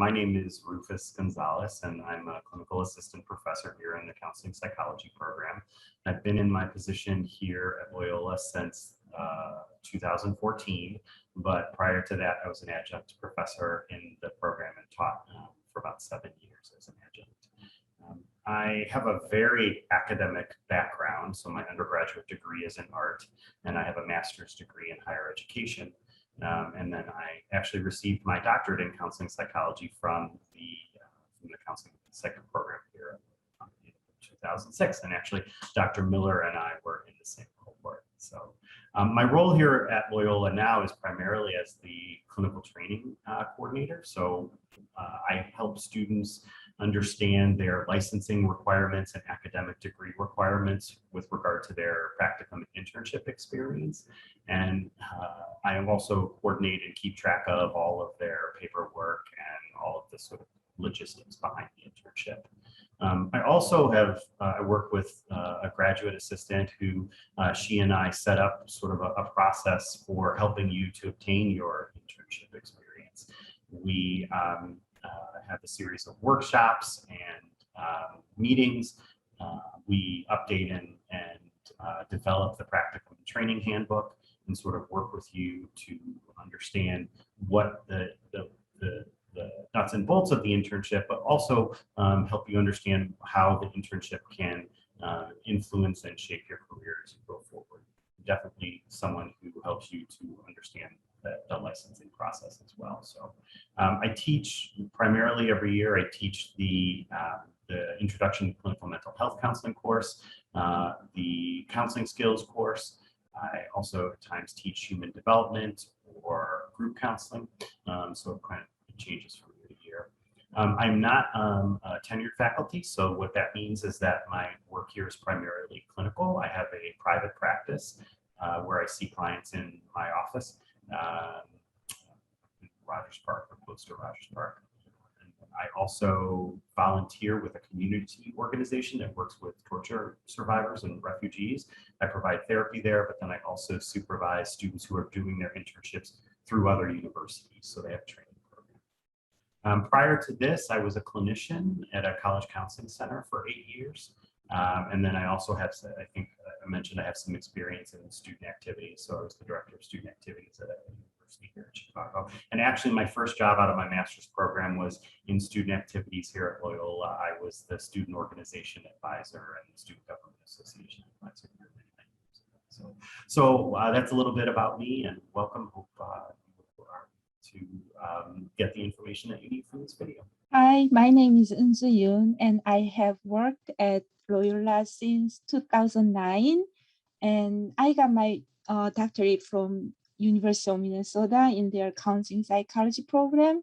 my name is Rufus Gonzales, and I'm a clinical assistant professor here in the counseling psychology program. I've been in my position here at Loyola since 2014, but prior to that, I was an adjunct professor in the program and taught for about 7 years as an adjunct. I have a very academic background, so my undergraduate degree is in art, and I have a master's degree in higher education. And then I actually received my doctorate in counseling psychology from the counseling psych program here in 2006. And actually, Dr. Miller and I were in the same cohort. So my role here at Loyola now is primarily as the clinical training coordinator. So I help students understand their licensing requirements and academic degree requirements with regard to their practicum and internship experience. And I also coordinate and keep track of all of their paperwork and all of the sort of logistics behind the internship. I also have, I work with a graduate assistant who she and I set up sort of a process for helping you to obtain your internship experience. We have a series of workshops and meetings. We update and develop the practicum and training handbook and sort of work with you to understand what the nuts and bolts of the internship, but also help you understand how the internship can influence and shape your career as you go forward. Definitely someone who helps you to understand the licensing process as well. So I teach primarily every year. I teach the Introduction to Clinical Mental Health Counseling course, the Counseling Skills course. I also at times teach human development or group counseling. So it kind of changes from year to year. I'm not a tenured faculty, so what that means is that my work here is primarily clinical. I have a private practice where I see clients in my office. In Rogers Park or close to Rogers Park. And I also volunteer with a community organization that works with torture survivors and refugees. I provide therapy there, but then I also supervise students who are doing their internships through other universities, so they have a training program. Prior to this, I was a clinician at a college counseling center for 8 years. And then I also have, I think I mentioned I have some experience in student activities. So I was the director of student activities at a university here in Chicago. And actually my first job out of my master's program was in student activities here at Loyola. I was the student organization advisor and the student government association advisor here many years ago. So that's a little bit about me, and welcome. Hope you are to get the information that you need from this video. Hi, my name is Yoon, and I have worked at Loyola since 2009, and I got my doctorate from University of Minnesota in their counseling psychology program.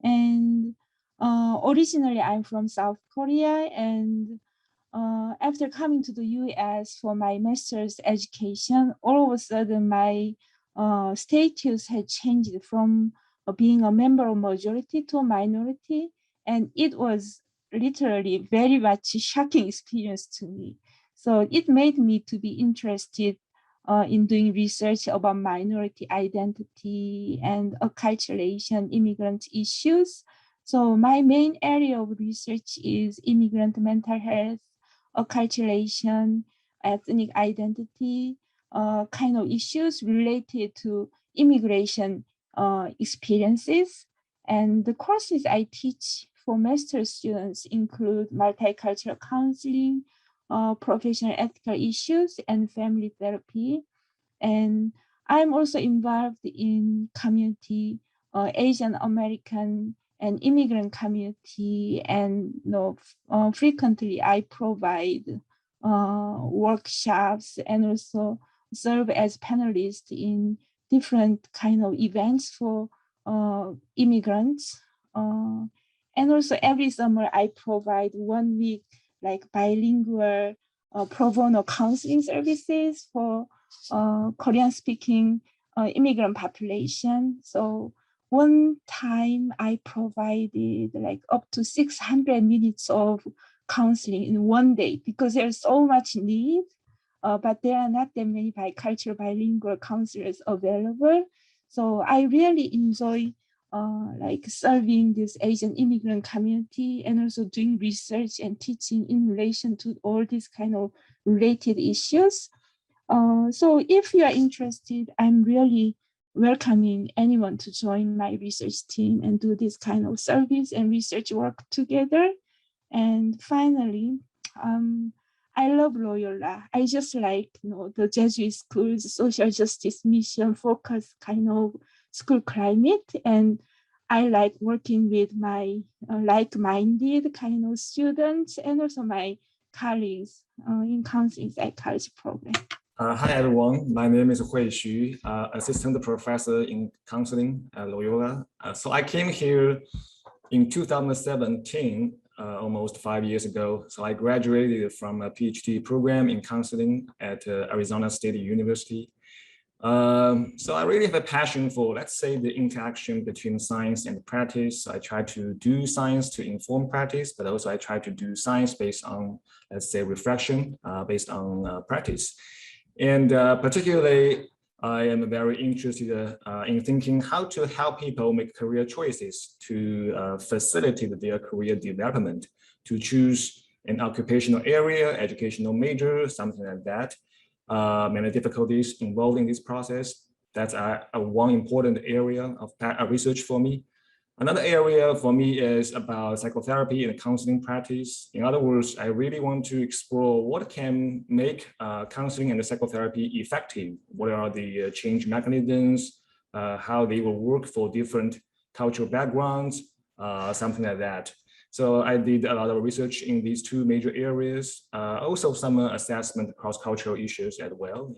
And originally I'm from South Korea, and after coming to the US for my master's education, all of a sudden my status had changed from being a member of majority to a minority, and it was literally very much shocking experience to me. So it made me to be interested in doing research about minority identity and acculturation, immigrant issues. So my main area of research is immigrant mental health, acculturation, ethnic identity, kind of issues related to immigration experiences. And the courses I teach for master's students include multicultural counseling, professional ethical issues, and family therapy. And I'm also involved in community, Asian American and immigrant community, and frequently I provide workshops and also serve as panelist in different kind of events for immigrants. And also every summer I provide 1 week like bilingual pro bono counseling services for Korean speaking immigrant population. So one time I provided like up to 600 minutes of counseling in 1 day because there's so much need, but there are not that many bicultural bilingual counselors available. So I really enjoy like serving this Asian immigrant community and also doing research and teaching in relation to all these kind of related issues. So if you are interested, I'm really welcoming anyone to join my research team and do this kind of service and research work together. And finally, I love Loyola. I just like the Jesuit school's social justice mission focused kind of school climate, and I like working with my like-minded kind of students and also my colleagues in counseling psychology program. Hi everyone, my name is Hui Xu, assistant professor in counseling at Loyola. So I came here in 2017, almost 5 years ago. So I graduated from a PhD program in counseling at Arizona State University. So I really have a passion for, let's say, the interaction between science and practice. I try to do science to inform practice, but also I try to do science based on, let's say, reflection based on practice. And particularly, I am very interested in thinking how to help people make career choices to facilitate their career development, to choose an occupational area, educational major, something like that. Many difficulties involved in this process. That's one important area of research for me. Another area for me is about psychotherapy and counseling practice. In other words, I really want to explore what can make counseling and psychotherapy effective. What are the change mechanisms, how they will work for different cultural backgrounds, something like that. So I did a lot of research in these two major areas, also some assessment across cultural issues as well,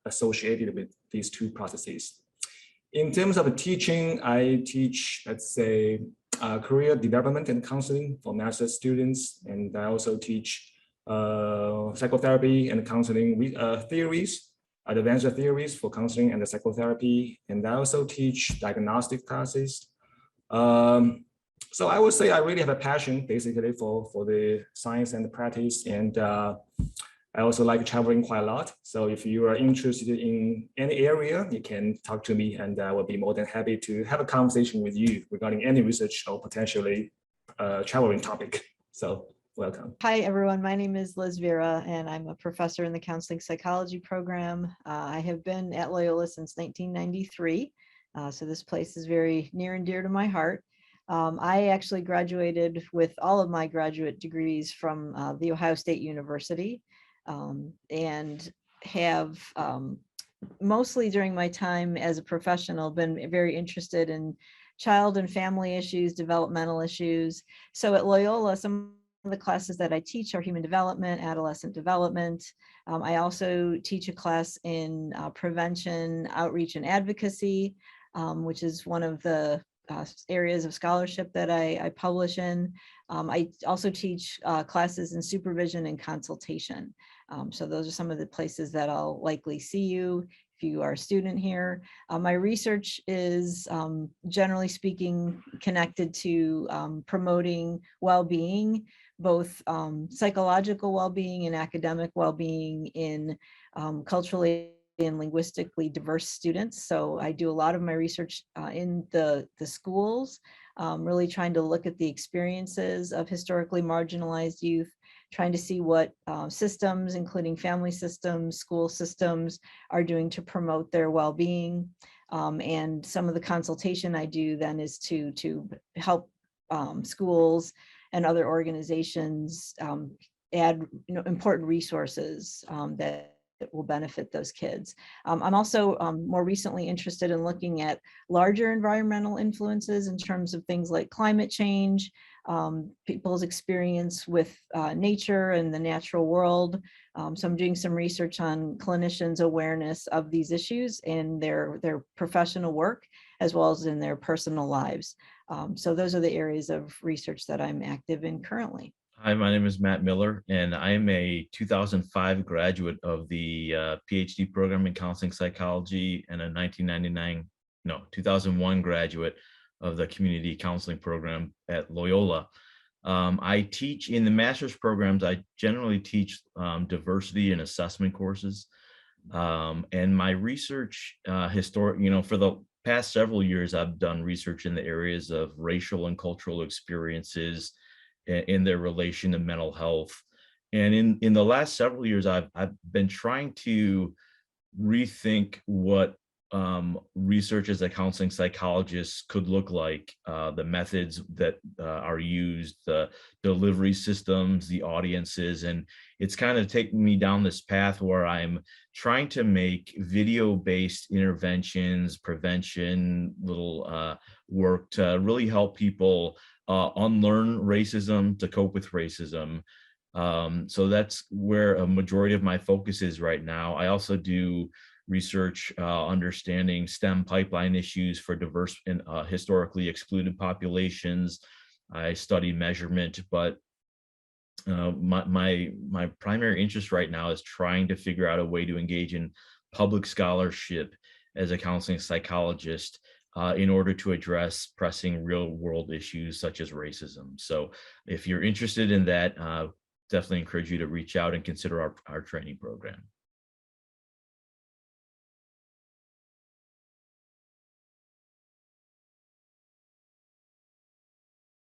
associated with these two processes. In terms of teaching, I teach, let's say, career development and counseling for master's students, and I also teach psychotherapy and counseling theories, advanced theories for counseling and psychotherapy, and I also teach diagnostic classes. So I would say I really have a passion, basically, for the science and the practice, and I also like traveling quite a lot. So if you are interested in any area, you can talk to me, and I will be more than happy to have a conversation with you regarding any research or potentially traveling topic. So welcome. Hi, everyone. My name is Vera, and I'm a professor in the counseling psychology program. I have been at Loyola since 1993. So this place is very near and dear to my heart. I actually graduated with all of my graduate degrees from The Ohio State University. And have mostly during my time as a professional been very interested in child and family issues, developmental issues. So at Loyola, some of the classes that I teach are human development, adolescent development. I also teach a class in prevention, outreach, and advocacy, which is one of the areas of scholarship that I publish in. I also teach classes in supervision and consultation. So those are some of the places that I'll likely see you if you are a student here. My research is generally speaking connected to promoting well-being, both psychological well-being and academic well-being in culturally and linguistically diverse students. So I do a lot of my research in the schools, really trying to look at the experiences of historically marginalized youth, trying to see what systems, including family systems, school systems, are doing to promote their well-being. And some of the consultation I do then is to help schools and other organizations add important resources that will benefit those kids. I'm also more recently interested in looking at larger environmental influences in terms of things like climate change, people's experience with nature and the natural world. So I'm doing some research on clinicians' awareness of these issues in their professional work, as well as in their personal lives. So those are the areas of research that I'm active in currently. Hi, my name is Matt Miller, and I am a 2005 graduate of the PhD program in counseling psychology and a 2001 graduate of the community counseling program at Loyola. I teach in the master's programs. I generally teach diversity and assessment courses. And my research for the past several years, I've done research in the areas of racial and cultural experiences in their relation to mental health. And in the last several years, I've been trying to rethink what research as a counseling psychologist could look like, the methods that are used, the delivery systems, the audiences. And it's kind of taking me down this path where I'm trying to make video-based interventions, prevention, little work to really help people unlearn racism, to cope with racism. So that's where a majority of my focus is right now. I also do research understanding STEM pipeline issues for diverse and historically excluded populations. I study measurement, but my primary interest right now is trying to figure out a way to engage in public scholarship as a counseling psychologist in order to address pressing real world issues such as racism. So if you're interested in that, definitely encourage you to reach out and consider our training program.